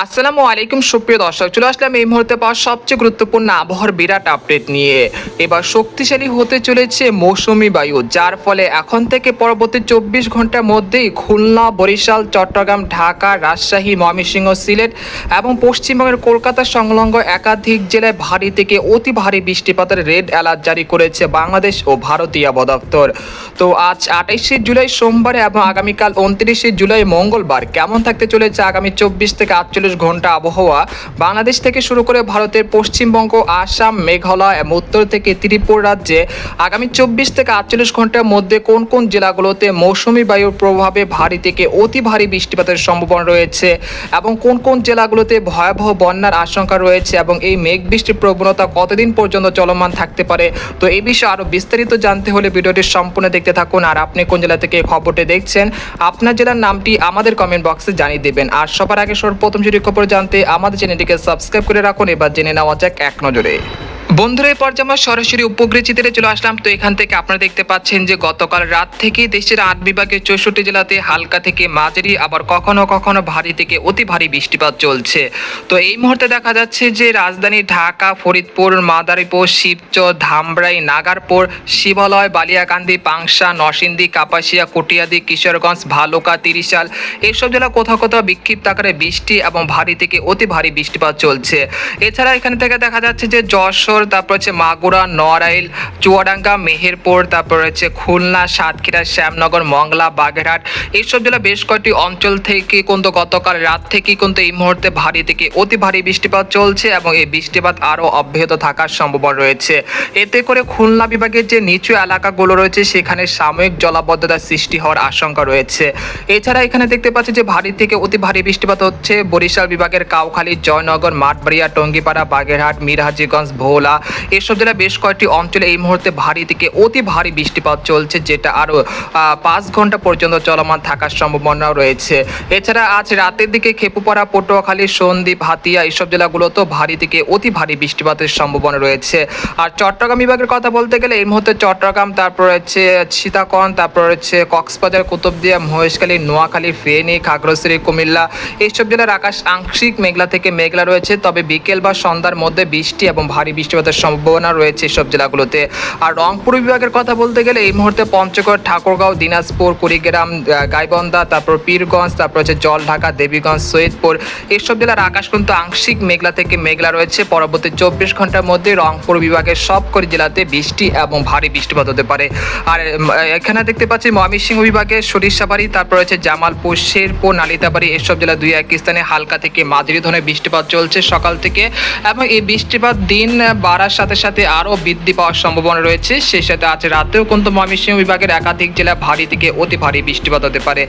আসসালামু আলাইকুম সুপ্রিয় দর্শক, চলে আসলাম এই মুহূর্তে পাওয়া সবচেয়ে গুরুত্বপূর্ণ আবহাওয়ার বিরাট আপডেট নিয়ে। এবার শক্তিশালী হতে চলেছে মৌসুমি বায়ু, যার ফলে এখন থেকে পরবর্তী 24 ঘন্টার মধ্যেই খুলনা, বরিশাল, চট্টগ্রাম, ঢাকা, রাজশাহী, ময়মনসিংহ, সিলেট এবং পশ্চিমবঙ্গের কলকাতা সংলগ্ন একাধিক জেলায় ভারী থেকে অতি ভারী বৃষ্টিপাতের রেড অ্যালার্ট জারি করেছে বাংলাদেশ ও ভারতীয় আবহাওয়া দপ্তর। তো আজ 28শে জুলাই সোমবার এবং আগামীকাল 29শে জুলাই মঙ্গলবার কেমন থাকতে চলেছে আগামী 24 থেকে 48 ঘন্টা আবহাওয়া বাংলাদেশ থেকে শুরু করে ভারতের পশ্চিমবঙ্গ, আসাম, মেঘালয় এবং উত্তর থেকে ত্রিপুরা রাজ্যে আগামী 24 থেকে 48 ঘন্টার মধ্যে কোন কোন জেলাগুলোতে মৌসুমি বায়ুর প্রভাবে ভারী থেকে অতি ভারী বৃষ্টিপাতের সম্ভাবনা রয়েছে এবং কোন কোন জেলাগুলোতে ভয়াবহ বন্যার আশঙ্কা রয়েছে এবং এই মেঘ বৃষ্টির প্রবণতা কতদিন পর্যন্ত চলমান থাকতে পারে। তো এই বিষয়ে আরও বিস্তারিত জানতে হলে ভিডিওটি সম্পূর্ণ দেখতে থাকুন। আর আপনি কোন জেলা থেকে খবরটি দেখছেন, আপনার জেলার নামটি আমাদের কমেন্ট বক্সে জানিয়ে দেবেন। আর সবার আগে সর্বপ্রথম যদি খবর জানতে আমাদের চ্যানেলটিকে সাবস্ক্রাইব করে রাখুন। এবার জেনে নেওয়া যাক এক নজরে। বন্ধুরা, এই পর্যায়ে আমরা সরাসরি উপগ্রহ চিত্রে চলে আসলাম। তো এখান থেকে আপনারা দেখতে পাচ্ছেন যে গতকাল রাত থেকে দেশের 8 বিভাগের 64 জেলাতে হালকা থেকে মাঝারি আবার কখনো কখনো ভারী থেকে অতি ভারী বৃষ্টিপাত চলছে। তো এই মুহূর্তে দেখা যাচ্ছে যে রাজধানী ঢাকা, ফরিদপুর, মাদারীপুর, শিবচর, ধামরাই, নাগারপুর, শিবালয়, বালিয়াকান্দি, পাংশা, নরসিংদী, কাপাসিয়া, কটিয়াদি, কিশোরগঞ্জ, ভালুকা, তিরিশাল এইসব জেলা কোথাও কোথাও বিক্ষিপ্ত আকারে বৃষ্টি এবং ভারী থেকে অতি ভারী বৃষ্টিপাত চলছে। এছাড়া এখান থেকে দেখা যাচ্ছে যে যশোর, তারপর হচ্ছে মাগুরা, নড়াইল, চুয়াডাঙ্গা, মেহেরপুর, তারপর হচ্ছে খুলনা, সাতক্ষীরা, শ্যামনগর, মংলা, বাগেরহাট এইসব জেলা বেশ কয়েকটি অঞ্চল থেকে কিন্তু গতকাল রাত থেকেই কিন্তু এই মুহূর্তে ভারী থেকে অতি ভারী বৃষ্টিপাত চলছে এবং এই বৃষ্টিপাত আরও অব্যাহত থাকার সম্ভাবনা রয়েছে। এতে করে খুলনা বিভাগের যে নিচু এলাকাগুলো রয়েছে সেখানে সাময়িক জলাবদ্ধতার সৃষ্টি হওয়ার আশঙ্কা রয়েছে। এছাড়া এখানে দেখতে পাচ্ছি যে ভারী থেকে অতি ভারী বৃষ্টিপাত হচ্ছে বরিশাল বিভাগের কাউখালী, জয়নগর, মাঠবাড়িয়া, টঙ্গিপাড়া, বাগেরহাট, মিরহাজিগঞ্জ, ভোলা এসব জেলা বেশ কয়েকটি অঞ্চলে এই মুহূর্তে ভারী থেকে অতি ভারী বৃষ্টিপাত চলছে, যেটা আরও 5 ঘন্টা পর্যন্ত চলমান থাকার সম্ভাবনাও রয়েছে। এছাড়া আজ রাতের দিকে খেপুপাড়া, পটুয়াখালী, সন্দ্বীপ, হাতিয়া এইসব জেলাগুলোতেও ভারী থেকে অতি ভারী বৃষ্টিপাতের সম্ভাবনা রয়েছে। আর চট্টগ্রাম বিভাগের কথা বলতে গেলে এই মুহূর্তে চট্টগ্রাম, তারপর হচ্ছে সীতাকোন, তারপর হচ্ছে কক্সবাজার, কুতুবদিয়া, মহেশখালী, নোয়াখালী, ফেনী, খাগড়াছড়ি, কুমিল্লা এইসব জেলার আকাশ আংশিক মেঘলা থেকে মেঘলা রয়েছে, তবে বিকেল বা সন্ধ্যার মধ্যে বৃষ্টি এবং ভারী বৃষ্টিপাতের সম্ভাবনা রয়েছে সব জেলাগুলোতে। আর রংপুর বিভাগের কথা বলতে গেলে এই মুহূর্তে পঞ্চগড়, ঠাকুরগাঁও, দিনাজপুর, কুড়িগ্রাম, গাইবান্ধা, তারপর পীরগঞ্জ, তারপর হচ্ছে জলঢাকা, দেবীগঞ্জ, সৈয়দপুর এইসব জেলার আকাশ কিন্তু আংশিক মেঘলা থেকে মেঘলা রয়েছে। পরবর্তী 24 ঘন্টার মধ্যে রংপুর বিভাগের সবকটি জেলাতে বৃষ্টি এবং ভারী বৃষ্টিপাত হতে পারে। আর এখানে দেখতে পাচ্ছি ময়মনসিংহ বিভাগের সরিষাবাড়ি, তারপর হচ্ছে জামালপুর, শেরপুর, নালিতাবাড়ি এসব জেলা 2-1 স্থানে হালকা থেকে মাঝারি ধরনের বৃষ্টিপাত চলছে সকাল থেকে এবং এই বৃষ্টিপাত দিন বাড়ার সাথে সাথে আরও বৃদ্ধি পাওয়ার সম্ভাবনা রয়েছে। সেই সাথে আজ রাতেও কিন্তু ময়মনসিংহ বিভাগের একাধিক জেলা ভারী থেকে অতি ভারী বৃষ্টিপাত হতে পারে।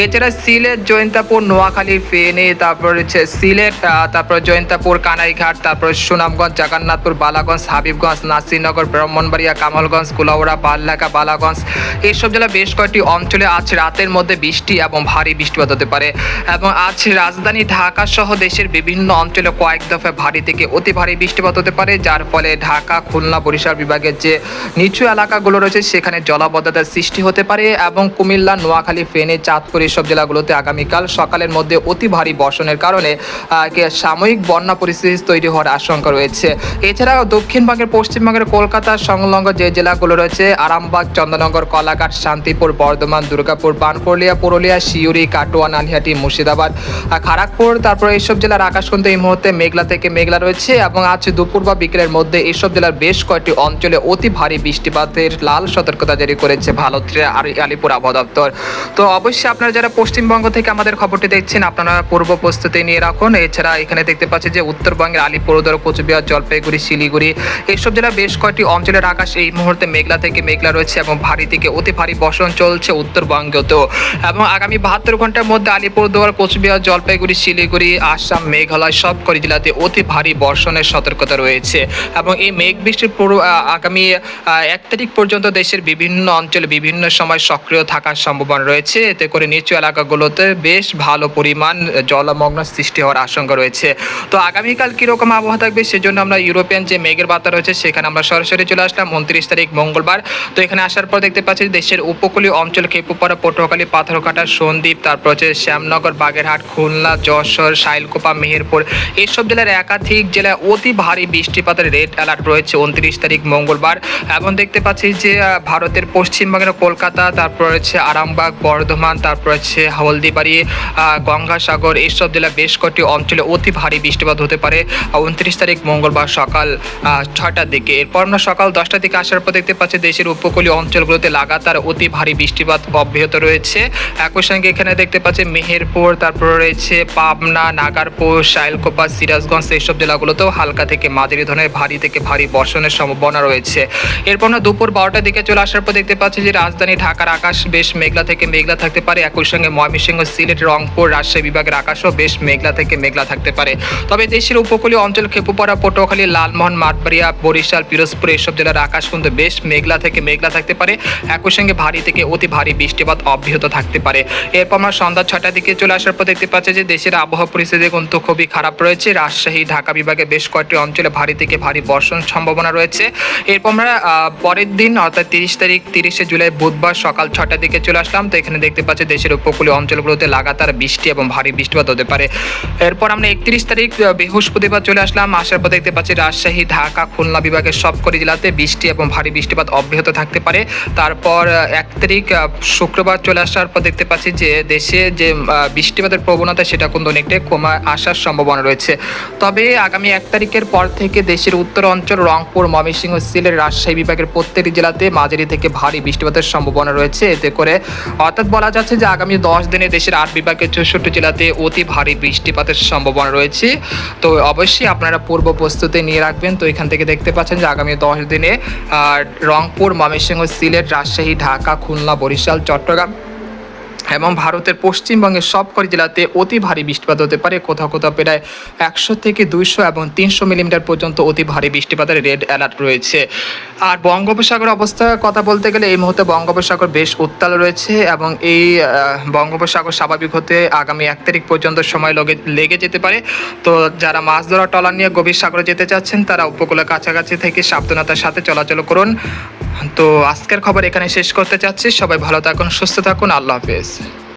এছাড়া সিলেট, জয়ন্তাপুর, নোয়াখালী, ফেনী, তারপর হচ্ছে সিলেট, তারপর জয়ন্তাপুর, কানাইঘাট, তারপর সুনামগঞ্জ, জগন্নাথপুর, বালাগঞ্জ, হাবিবগঞ্জ, নাসিরনগর, ব্রাহ্মণবাড়িয়া, কামালগঞ্জ, কুলাউড়া, পাল্লাকা, বালাগঞ্জ এইসব জেলা বেশ কয়েকটি অঞ্চলে আজ রাতের মধ্যে বৃষ্টি এবং ভারী বৃষ্টিপাত হতে পারে। এবং আজ রাজধানী ঢাকা সহ দেশের বিভিন্ন অঞ্চলে কয়েক দফায় ভারী থেকে অতি ভারী বৃষ্টিপাত হতে পারে, যার ফলে ঢাকা, খুলনা, বরিশাল বিভাগের যে নিচু এলাকাগুলো রয়েছে সেখানে জলাবদ্ধতার সৃষ্টি হতে পারে এবং কুমিল্লা, নোয়াখালী, ফেনী, চাঁদপুর এইসব জেলাগুলোতে আগামীকাল সকালের মধ্যে অতি ভারী বর্ষণের কারণে সাময়িক বন্যা পরিস্থিতি তৈরি হওয়ার আশঙ্কা রয়েছে। এছাড়াও দক্ষিণবঙ্গের পশ্চিমবঙ্গের কলকাতা সংলগ্ন যে জেলাগুলো রয়েছে আরামবাগ, চন্দ্রনগর, কলাঘাট, শান্তিপুর, বর্ধমান, দুর্গাপুর, পানপুরুলিয়া, পুরুলিয়া, শিউরি, কাটোয়া, নালিহাটি, মুর্শিদাবাদ, খড়গপুর, তারপর এইসব জেলার আকাশ কিন্তু এই মুহূর্তে মেঘলা থেকে মেঘলা রয়েছে এবং আজ দুপুর বা বিকেলের মধ্যে এইসব জেলার বেশ কয়েকটি অঞ্চলে অতি ভারী বৃষ্টিপাতের লাল সতর্কতা জারি করেছে ভারতের আলিপুর আবহাওয়া দপ্তর। তো অবশ্যই আপনারা যারা পশ্চিমবঙ্গ থেকে আমাদের খবরটি দেখছেন আপনারা পূর্ব প্রস্তুতি নিয়ে রাখুন। এছাড়া এখানে দেখতে পাচ্ছি যে উত্তরবঙ্গের আলিপুরদুয়ার, কোচবিহার, জলপাইগুড়ি, শিলিগুড়ি এইসব জেলা বেশ কয়েকটি অঞ্চলের আকাশ এই মুহূর্তে মেঘলা থেকে মেঘলা রয়েছে এবং ভারী থেকে অতি ভারী বর্ষণ চলছে উত্তরবঙ্গতেও। এবং আগামী 72 ঘন্টার মধ্যে আলিপুরদুয়ার, কোচবিহার, জলপাইগুড়ি, শিলিগুড়ি, আসাম, মেঘালয় সবকটি জেলাতে অতি ভারী বর্ষণের সতর্কতা রয়েছে। এবং এই মেঘ বৃষ্টির পুরো আগামী 1 তারিখ পর্যন্ত দেশের বিভিন্ন অঞ্চলে বিভিন্ন সময় সক্রিয় থাকার সম্ভাবনা রয়েছে। এতে করে নিচু এলাকাগুলোতে বেশ ভালো পরিমাণ জলমগ্ন সৃষ্টি হওয়ার আশঙ্কা রয়েছে। তো আগামীকাল কীরকম আবহাওয়া থাকবে সেজন্য আমরা ইউরোপিয়ান যে মেঘের বার্তা রয়েছে সেখানে আমরা সরাসরি চলে আসলাম 29 তারিখ মঙ্গলবার। তো এখানে আসার পর দেখতে পাচ্ছি দেশের উপকূলীয় অঞ্চল খেপুপাড়া, পটুয়াখালী, পাথরঘাটা, সন্দ্বীপ, তারপর হচ্ছে শ্যামনগর, বাগেরহাট, খুলনা, যশোর, সাইলকোপা, মেহেরপুর এইসব জেলার একাধিক জেলায় অতি ভারী বৃষ্টিপাতের রেড অ্যালার্ট রয়েছে 29 তারিখ মঙ্গলবার। এবং দেখতে পাচ্ছি যে ভারতের পশ্চিমবঙ্গের কলকাতা, তারপর হচ্ছে আরামবাগ, বর্ধমান, তারপর হচ্ছে হলদিবাড়ি, গঙ্গাসাগর এইসব জেলায় বেশ কয়েকটি অঞ্চলে অতি ভারী বৃষ্টিপাত হতে পারে 29 তারিখ মঙ্গলবার সকাল 6টার দিকে। এরপর আমরা সকাল 10টার দিকে আসার পর দেখতে পাচ্ছি দেশের উপকূলীয় অঞ্চলগুলোতে লাগাতার অতি ভারী বৃষ্টিপাত অব্যাহত রয়েছে। একই সঙ্গে এখানে দেখতে পাচ্ছি মেহেরপুর, তারপর রয়েছে পাবনা, নাগারপুর, সাইলকোপা, সিরাজগঞ্জ এইসব জেলাগুলোতেও হালকা থেকে মাঝারি ধরনের ভারী থেকে ভারী বর্ষণের সম্ভাবনা রয়েছে। এরপর আমরা দুপুর 12টার দিকে চলে আসার পর দেখতে পাচ্ছি যে রাজধানী ঢাকার আকাশ বেশ মেঘলা থেকে মেঘলা থাকতে পারে। একই সঙ্গে ময়মনসিংহ, সিলেট, রংপুর, রাজশাহী বিভাগের আকাশও বেশ মেঘলা থেকে মেঘলা থাকতে পারে। তবে দেশের উপকূলীয় অঞ্চল খেপুপাড়া, পটুয়াখালী, লালমোহন, মাঠবাড়িয়া, বরিশাল, পিরোজপুর এইসব জেলার আকাশ কিন্তু বেশ মেঘলা থেকে মেঘলা থাকতে পারে। একই সঙ্গে ভারী থেকে অতি ভারী বৃষ্টিপাত অব্যাহত থাকতে পারে। এরপর আমরা সন্ধ্যা 6টার দিকে চলে আসার পর দেখতে পাচ্ছি যে দেশের আবহাওয়া পরিস্থিতি কিন্তু খুবই খারাপ রয়েছে। রাজশাহী, ঢাকা বিভাগে বেশ কয়েকটি অঞ্চলে ভারী থেকে ভারী বর্ষণ সম্ভাবনা রয়েছে। এরপর আমরা পরের দিন অর্থাৎ 30 জুলাই বুধবার সকাল 6টার দিকে চলে আসলাম। তো এখানে দেখতে পাচ্ছি দেশের উপকূলীয় অঞ্চলগুলোতে লাগাতার বৃষ্টি এবং ভারী বৃষ্টিপাত হতে পারে। এরপর আমরা 31 তারিখ বৃহস্পতিবার চলে আসলাম। আসার পর দেখতে পাচ্ছি রাজশাহী, ঢাকা, খুলনা বিভাগের সবকটি জেলাতে বৃষ্টি এবং ভারী বৃষ্টিপাত অব্যাহত থাকতে পারে। তারপর 1 তারিখ শুক্রবার চলে আসার পর দেখতে পাচ্ছি যে দেশে যে বৃষ্টিপাতের প্রবণতা সেটা কিন্তু অনেকটাই কমে আসার সম্ভাবনা রয়েছে। তবে আগামী 1 তারিখের পর থেকে দেশের উত্তর অঞ্চল, রংপুর, ময়মনসিংহ, সিলেট, রাজশাহী বিভাগের প্রত্যেকটি জেলাতে মাঝারি থেকে ভারী বৃষ্টিপাতের সম্ভাবনা রয়েছে। এতে করে অর্থাৎ বলা যাচ্ছে যে আগামী 10 দিনে দেশের 8 বিভাগের 64 জেলাতে অতি ভারী বৃষ্টিপাতের সম্ভাবনা রয়েছে। তো অবশ্যই আপনারা পূর্ব প্রস্তুতি নিয়ে রাখবেন। তো এখান থেকে দেখতে পাচ্ছেন যে আগামী 10 দিনে রংপুর, ময়মনসিংহ, সিলেট, রাজশাহী, ঢাকা, খুলনা, বরিশাল, চট্টগ্রাম এবং ভারতের পশ্চিমবঙ্গের সবকটি জেলাতে অতি ভারী বৃষ্টিপাত হতে পারে। কোথাও কোথাও প্রায় 100 থেকে 200 এবং 300 মিলিমিটার পর্যন্ত অতি ভারী বৃষ্টিপাতের রেড অ্যালার্ট রয়েছে। আর বঙ্গোপসাগর অবস্থার কথা বলতে গেলে এই মুহূর্তে বঙ্গোপসাগর বেশ উত্তাল রয়েছে এবং এই বঙ্গোপসাগর স্বাভাবিক হতে আগামী 1 তারিখ পর্যন্ত সময় লেগে যেতে পারে। তো যারা মাছ ধরা ট্রলার নিয়ে গভীর সাগরে যেতে চাচ্ছেন তারা উপকূলের কাছাকাছি থেকে সাবধানতার সাথে চলাচল করুন। তো আজকের খবর এখানে শেষ করতে চাচ্ছি। সবাই ভালো থাকুন, সুস্থ থাকুন, আল্লাহ হাফেজ।